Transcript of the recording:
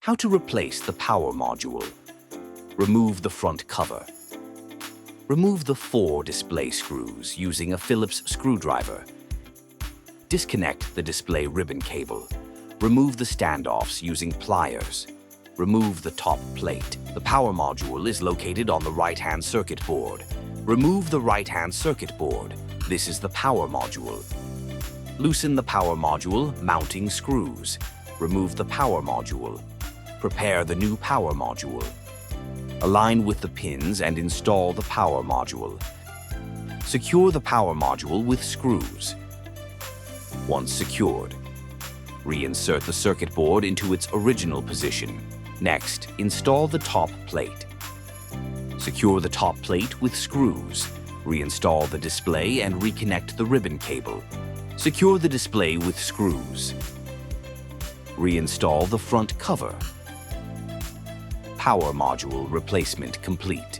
How to replace the power module. Remove the front cover. Remove the 4 display screws using a Phillips screwdriver. Disconnect the display ribbon cable. Remove the standoffs using pliers. Remove the top plate. The power module is located on the right-hand circuit board. Remove the right-hand circuit board. This is the power module. Loosen the power module mounting screws. Remove the power module. Prepare the new power module. Align with the pins and install the power module. Secure the power module with screws. Once secured, reinsert the circuit board into its original position. Next, install the top plate. Secure the top plate with screws. Reinstall the display and reconnect the ribbon cable. Secure the display with screws. Reinstall the front cover. Power module replacement complete.